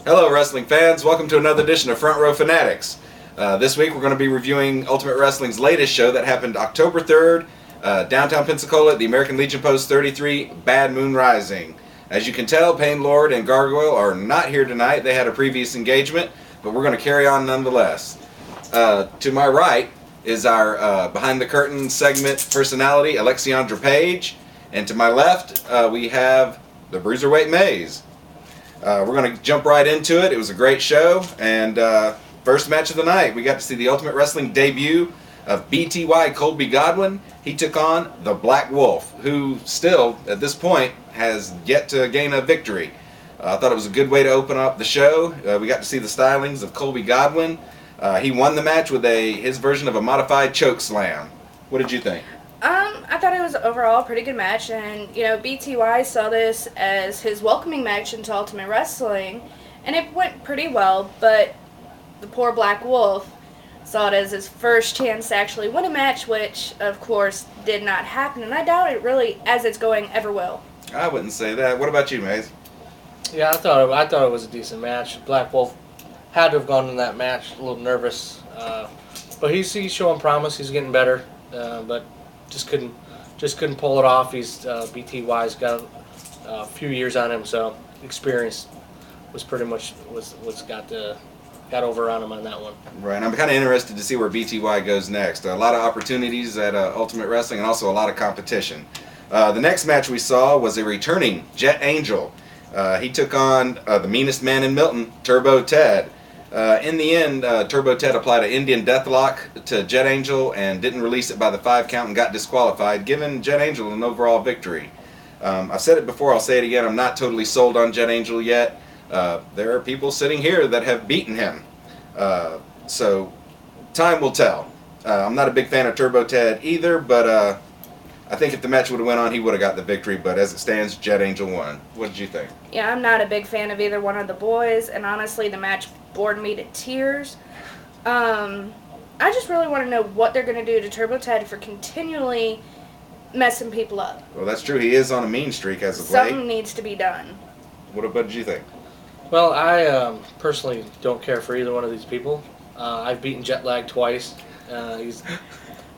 Hello, wrestling fans. Welcome to another edition of Front Row Fanatics. This week we're going to be reviewing Ultimate Wrestling's latest show that happened October 3rd, downtown Pensacola at the American Legion Post 33, Bad Moon Rising. As you can tell, Pain Lord and Gargoyle are not here tonight. They had a previous engagement, but we're going to carry on nonetheless. To my right is our behind the curtain segment personality, Alexandra Page, and to my left we have the Bruiserweight Maze. We're going to jump right into it. It was a great show, and first match of the night, we got to see the Ultimate Wrestling debut of BTY Colby Godwin. He took on the Black Wolf, who still, at this point, has yet to gain a victory. I thought it was a good way to open up the show. We got to see the stylings of Colby Godwin. He won the match with his version of a modified choke slam. What did you think? I thought it was overall a pretty good match, and BTY saw this as his welcoming match into Ultimate Wrestling, and it went pretty well, but the poor Black Wolf saw it as his first chance to actually win a match, which of course did not happen, and I doubt it really, as it's going, ever will. I wouldn't say that. What about you, Maze? Yeah, I thought it was a decent match. Black Wolf had to have gone in that match a little nervous, but he's showing promise. He's getting better, but just couldn't pull it off. BTY's got a few years on him, so experience was pretty much what's got over on him on that one. Right, and I'm kind of interested to see where BTY goes next. A lot of opportunities at Ultimate Wrestling, and also a lot of competition. The next match we saw was a returning Jet Angel. He took on the meanest man in Milton, Turbo Ted. In the end, Turbo Ted applied an Indian Deathlock to Jet Angel and didn't release it by the 5 count and got disqualified, giving Jet Angel an overall victory. I've said it before, I'll say it again, I'm not totally sold on Jet Angel yet. There are people sitting here that have beaten him. So, time will tell. I'm not a big fan of Turbo Ted either, but I think if the match would have went on, he would have got the victory, but as it stands, Jet Angel won. What did you think? Yeah, I'm not a big fan of either one of the boys, and honestly, the match bored me to tears. I just really want to know what they're going to do to Turbo Ted for continually messing people up. Well, that's true. He is on a mean streak as of late. Something needs to be done. What did you think? Well, I personally don't care for either one of these people. I've beaten Jetlag twice. He's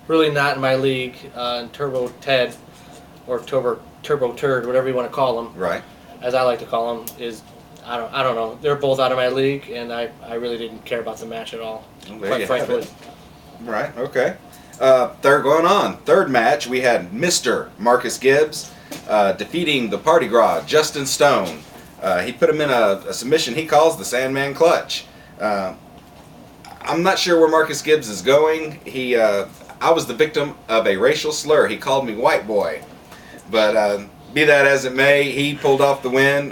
really not in my league. And Turbo Ted, or Turbo Turd, whatever you want to call him, Right. as I like to call him, is I don't know. They're both out of my league, and I really didn't care about the match at all. Well, quite frankly. Right. Okay. Third match, we had Mr. Marcus Gibbs defeating the Party Gras, Justin Stone. He put him in a submission he calls the Sandman Clutch. I'm not sure where Marcus Gibbs is going. I was the victim of a racial slur. He called me white boy. But be that as it may, he pulled off the win.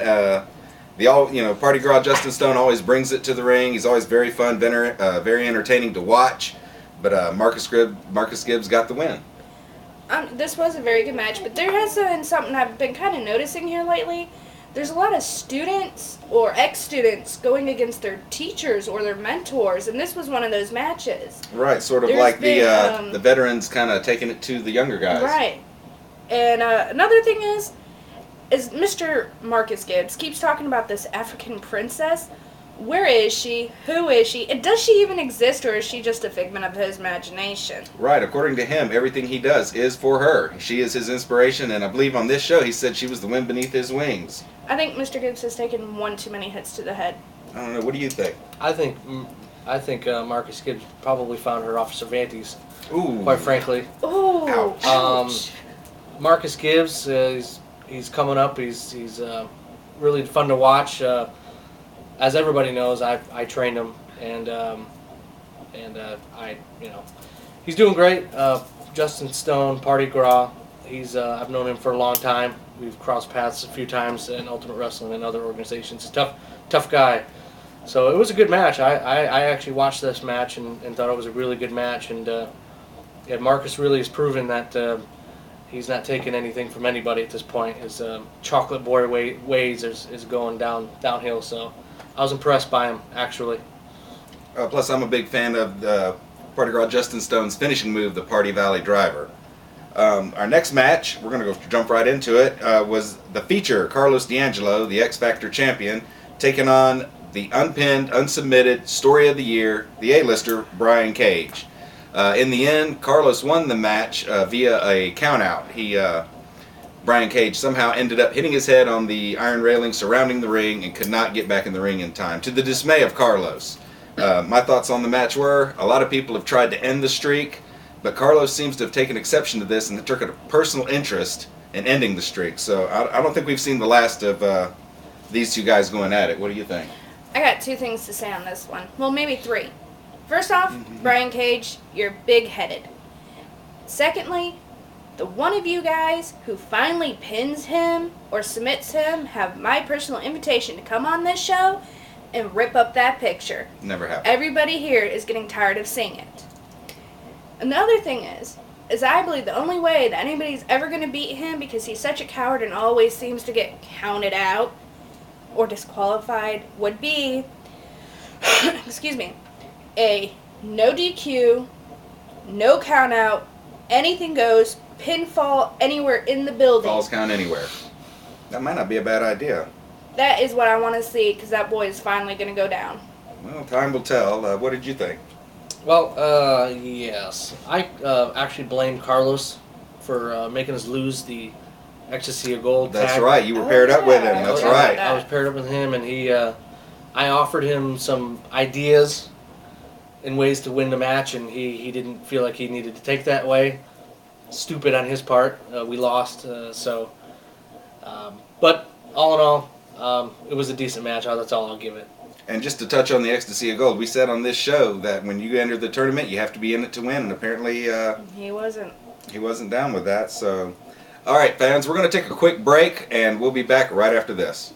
Party Gras Justin Stone always brings it to the ring. He's always very fun, very entertaining to watch. But Marcus Gibbs got the win. This was a very good match, but there has been something I've been kind of noticing here lately. There's a lot of students or ex-students going against their teachers or their mentors, and this was one of those matches. Right, sort of like the veterans kind of taking it to the younger guys. Right. And another thing is Mr. Marcus Gibbs keeps talking about this African princess. Where is she? Who is she? And does she even exist, or is she just a figment of his imagination? Right. According to him, everything he does is for her. She is his inspiration, and I believe on this show he said she was the wind beneath his wings. I think Mr. Gibbs has taken one too many hits to the head. I don't know. What do you think? I think Marcus Gibbs probably found her off Cervantes. Ooh. Quite frankly. Ooh. Ouch. Marcus Gibbs, he's coming up. He's really fun to watch. As everybody knows, I trained him, and he's doing great. Justin Stone, Party Gras, I've known him for a long time. We've crossed paths a few times in Ultimate Wrestling and other organizations. He's a tough guy. So it was a good match. I actually watched this match and thought it was a really good match. And Marcus really has proven that he's not taking anything from anybody at this point. His chocolate boy ways is going downhill. So I was impressed by him, actually. Plus, I'm a big fan of Party Gras Justin Stone's finishing move, the Party Valley Driver. Our next match, we're going to jump right into it, was the feature, Carlos D'Angelo, the X Factor champion, taking on the unpinned, unsubmitted story of the year, the A-lister, Brian Cage. In the end, Carlos won the match via a countout. Brian Cage somehow ended up hitting his head on the iron railing surrounding the ring and could not get back in the ring in time, to the dismay of Carlos. My thoughts on the match were, a lot of people have tried to end the streak, but Carlos seems to have taken exception to this and took a personal interest in ending the streak. So I don't think we've seen the last of these two guys going at it. What do you think? I got 2 things to say on this one. Well, maybe 3. First off, Brian Cage, you're big-headed. Secondly, the one of you guys who finally pins him or submits him have my personal invitation to come on this show and rip up that picture. Never happened. Everybody here is getting tired of seeing it. Another thing is I believe the only way that anybody's ever going to beat him, because he's such a coward and always seems to get counted out or disqualified, would be, excuse me, a no DQ, no count out, anything goes, pinfall anywhere in the building. Falls count anywhere. That might not be a bad idea. That is what I want to see, because that boy is finally going to go down. Well, time will tell. What did you think? Well, yes. I actually blame Carlos for making us lose the Ecstasy of Gold That's tag. right. You were paired up with him. That's right. I was paired up with him, and I offered him some ideas and ways to win the match, and he didn't feel like he needed to take that way. Stupid on his part. We lost, but all in all, it was a decent match. That's all I'll give it. And just to touch on the Ecstasy of Gold, we said on this show that when you enter the tournament, you have to be in it to win, and apparently He wasn't. he wasn't down with that. So, all right, fans, we're going to take a quick break, and we'll be back right after this.